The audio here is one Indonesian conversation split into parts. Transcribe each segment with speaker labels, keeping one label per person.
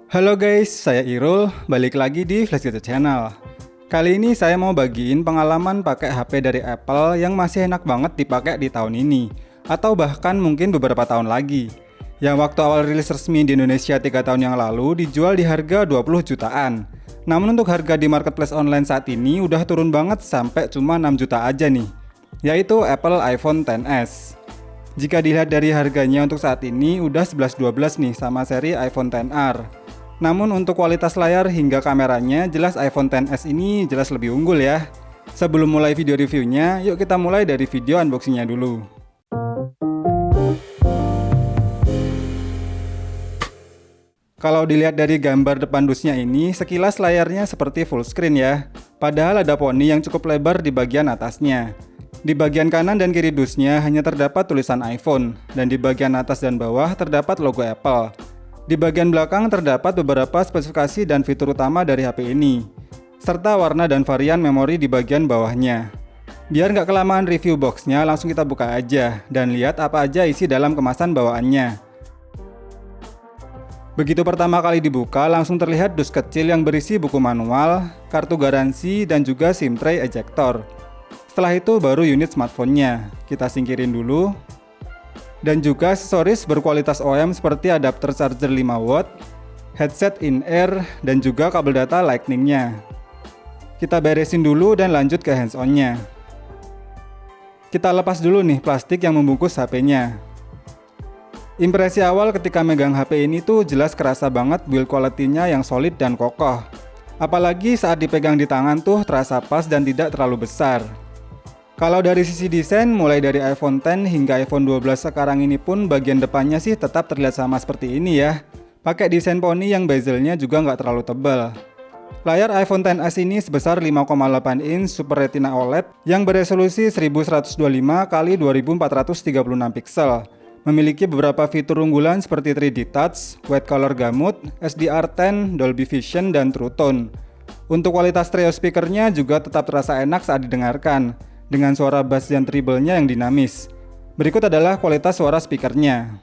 Speaker 1: Halo guys, saya Irul, balik lagi di Flash Gadget Channel. Kali ini saya mau bagiin pengalaman pakai HP dari Apple yang masih enak banget dipakai di tahun ini, atau bahkan mungkin beberapa tahun lagi. Yang waktu awal rilis resmi di Indonesia 3 tahun yang lalu dijual di harga 20 jutaan. Namun untuk harga di marketplace online saat ini udah turun banget sampai cuma 6 juta aja nih, yaitu Apple iPhone XS. Jika dilihat dari harganya untuk saat ini udah 11-12 nih sama seri iPhone XR. Namun untuk kualitas layar hingga kameranya jelas iPhone XS ini jelas lebih unggul ya. Sebelum mulai video reviewnya, yuk kita mulai dari video unboxingnya dulu. Kalau dilihat dari gambar depan dusnya ini, sekilas layarnya seperti full screen ya. Padahal ada poni yang cukup lebar di bagian atasnya. Di bagian kanan dan kiri dusnya hanya terdapat tulisan iPhone, dan di bagian atas dan bawah terdapat logo Apple. Di bagian belakang terdapat beberapa spesifikasi dan fitur utama dari HP ini, serta warna dan varian memori di bagian bawahnya. Biar nggak kelamaan review boxnya, langsung kita buka aja dan lihat apa aja isi dalam kemasan bawaannya. Begitu pertama kali dibuka, langsung terlihat dus kecil yang berisi buku manual, kartu garansi, dan juga SIM tray ejector. Setelah itu baru unit smartphone-nya. Kita singkirin dulu. Dan juga aksesoris berkualitas OEM seperti adapter charger 5W, headset in-ear, dan juga kabel data lightning-nya. Kita beresin dulu dan lanjut ke hands-on-nya. Kita lepas dulu nih plastik yang membungkus HP-nya. Impresi awal ketika megang HP ini tuh jelas kerasa banget build quality-nya yang solid dan kokoh. Apalagi saat dipegang di tangan tuh terasa pas dan tidak terlalu besar. Kalau dari sisi desain, mulai dari iPhone X hingga iPhone 12 sekarang ini pun bagian depannya sih tetap terlihat sama seperti ini ya. Pakai desain poni yang bezelnya juga nggak terlalu tebal. Layar iPhone XS ini sebesar 5,8 inch Super Retina OLED yang beresolusi 1125 x 2436 pixel. Memiliki beberapa fitur unggulan seperti 3D Touch, White Color Gamut, SDR10, Dolby Vision, dan True Tone. Untuk kualitas stereo speakernya juga tetap terasa enak saat didengarkan, dengan suara bass dan treble-nya yang dinamis. Berikut adalah kualitas suara speakernya.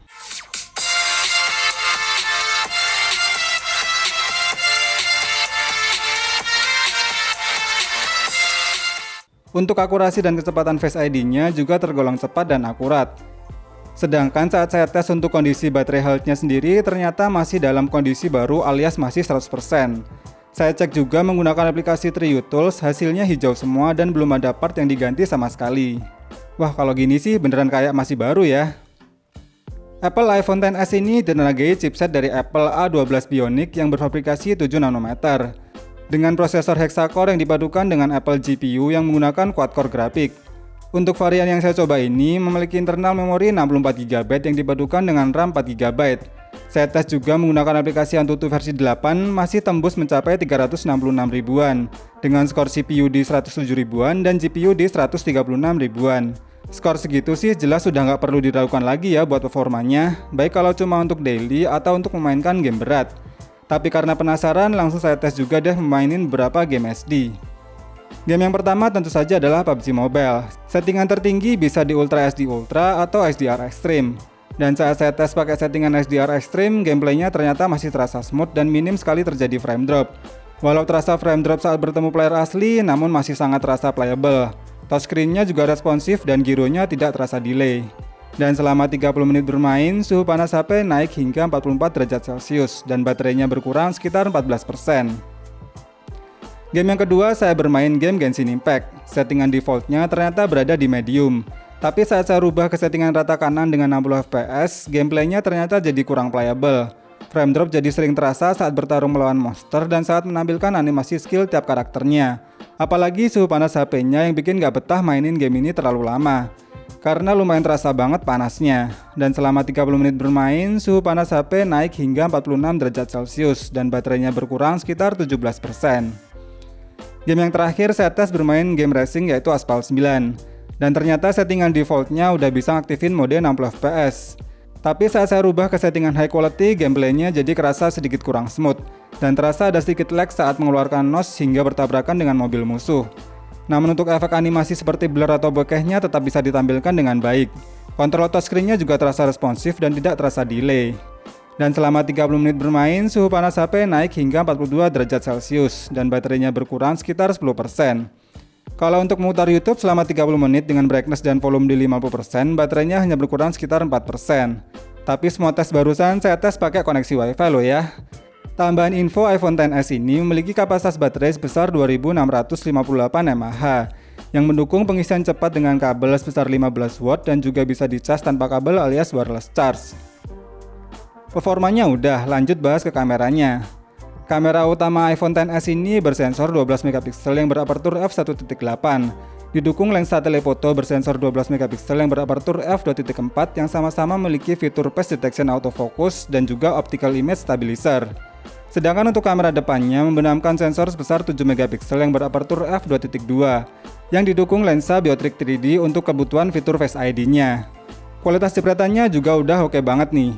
Speaker 1: Untuk akurasi dan kecepatan Face ID-nya juga tergolong cepat dan akurat. Sedangkan saat saya tes untuk kondisi baterai health-nya sendiri ternyata masih dalam kondisi baru alias masih 100%. Saya cek juga menggunakan aplikasi Triu Tools, hasilnya hijau semua dan belum ada part yang diganti sama sekali. Wah, kalau gini sih beneran kayak masih baru ya. Apple iPhone XS ini ditenagai chipset dari Apple A12 Bionic yang berfabrikasi 7 nanometer. Dengan prosesor hexacore yang dipadukan dengan Apple GPU yang menggunakan quad-core grafik. Untuk varian yang saya coba ini memiliki internal memori 64 GB yang dipadukan dengan RAM 4 GB. Saya tes juga menggunakan aplikasi Antutu versi 8 masih tembus mencapai 366 ribuan dengan skor CPU di 107 ribuan dan GPU di 136 ribuan. Skor segitu sih jelas sudah nggak perlu diragukan lagi ya buat performanya, baik kalau cuma untuk daily atau untuk memainkan game berat. Tapi karena penasaran langsung saya tes juga deh memainin beberapa game SD. Game yang pertama tentu saja adalah PUBG Mobile. Settingan tertinggi bisa di Ultra HD Ultra atau HDR Extreme. Dan saat saya tes pakai settingan HDR Extreme, gameplaynya ternyata masih terasa smooth dan minim sekali terjadi frame drop. Walau terasa frame drop saat bertemu player asli, namun masih sangat terasa playable. Touchscreen-nya juga responsif dan gironya tidak terasa delay. Dan selama 30 menit bermain, suhu panas HP naik hingga 44 derajat Celcius dan baterainya berkurang sekitar 14%. Game yang kedua, saya bermain game Genshin Impact. Settingan defaultnya ternyata berada di medium. Tapi saat saya rubah ke settingan rata kanan dengan 60 fps, gameplaynya ternyata jadi kurang playable. Frame drop jadi sering terasa saat bertarung melawan monster dan saat menampilkan animasi skill tiap karakternya. Apalagi suhu panas HP-nya yang bikin gak betah mainin game ini terlalu lama. Karena lumayan terasa banget panasnya. Dan selama 30 menit bermain, suhu panas HP naik hingga 46 derajat Celcius dan baterainya berkurang sekitar 17%. Game yang terakhir saya tes bermain game racing yaitu Asphalt 9. Dan ternyata settingan defaultnya udah bisa aktifin mode 60 fps. Tapi saat saya rubah ke settingan high quality, gameplaynya jadi kerasa sedikit kurang smooth. Dan terasa ada sedikit lag saat mengeluarkan nos hingga bertabrakan dengan mobil musuh. Namun untuk efek animasi seperti blur atau bokehnya tetap bisa ditampilkan dengan baik. Kontrol touchscreen-nya juga terasa responsif dan tidak terasa delay. Dan selama 30 menit bermain, suhu panas HP naik hingga 42 derajat Celcius dan baterainya berkurang sekitar 10%. Kalau untuk memutar YouTube selama 30 menit dengan brightness dan volume di 50%, baterainya hanya berkurang sekitar 4%. Tapi semua tes barusan saya tes pakai koneksi WiFi loh ya. Tambahan info, iPhone XS ini memiliki kapasitas baterai sebesar 2658 mAh yang mendukung pengisian cepat dengan kabel sebesar 15 watt dan juga bisa dicas tanpa kabel alias wireless charge. Performanya udah, lanjut bahas ke kameranya. Kamera utama iPhone XS ini bersensor 12 megapiksel yang berapertur f1.8. Didukung lensa telefoto bersensor 12 megapiksel yang berapertur f2.4 yang sama-sama memiliki fitur face detection autofocus dan juga optical image stabilizer. Sedangkan untuk kamera depannya membenamkan sensor sebesar 7 megapiksel yang berapertur f2.2 yang didukung lensa biotrick 3D untuk kebutuhan fitur Face ID-nya. Kualitas jepretannya juga udah oke banget nih.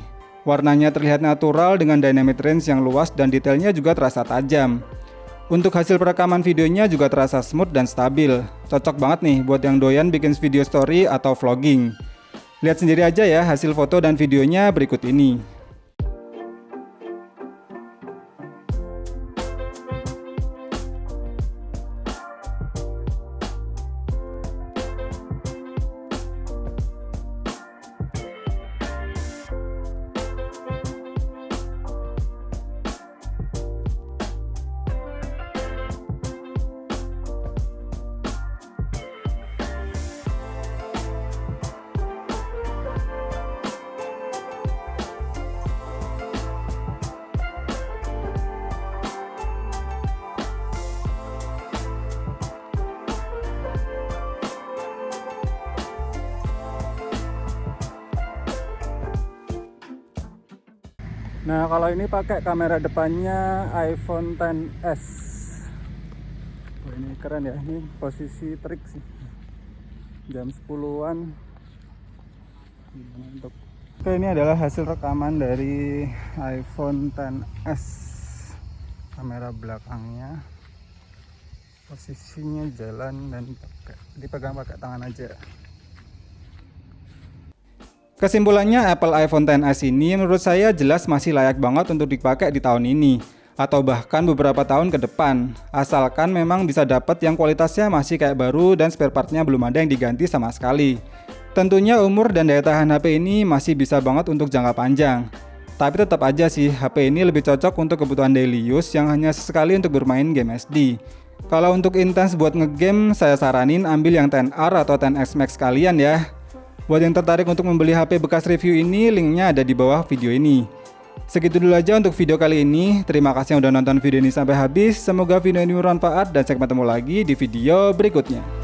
Speaker 1: Warnanya terlihat natural dengan dynamic range yang luas dan detailnya juga terasa tajam. Untuk hasil perekaman videonya juga terasa smooth dan stabil. Cocok banget nih buat yang doyan bikin video story atau vlogging. Lihat sendiri aja ya hasil foto dan videonya berikut ini. Nah, kalau ini pakai kamera depannya iPhone XS. Oh, ini keren ya, ini posisi trik sih. Jam 10-an. Mantap. Oke, ini adalah hasil rekaman dari iPhone XS. Kamera belakangnya. Posisinya jalan dan dipegang pakai tangan aja. Kesimpulannya, Apple iPhone XS ini menurut saya jelas masih layak banget untuk dipakai di tahun ini atau bahkan beberapa tahun ke depan, asalkan memang bisa dapat yang kualitasnya masih kayak baru dan spare partnya belum ada yang diganti sama sekali. Tentunya umur dan daya tahan HP ini masih bisa banget untuk jangka panjang. Tapi tetap aja sih, HP ini lebih cocok untuk kebutuhan daily use yang hanya sesekali untuk bermain game SD. Kalau untuk intens buat ngegame, saya saranin ambil yang XR atau XS Max kalian ya. Buat yang tertarik untuk membeli HP bekas review ini, linknya ada di bawah video ini. Segitu dulu aja untuk video kali ini. Terima kasih yang udah nonton video ini sampai habis. Semoga video ini bermanfaat dan sampai ketemu lagi di video berikutnya.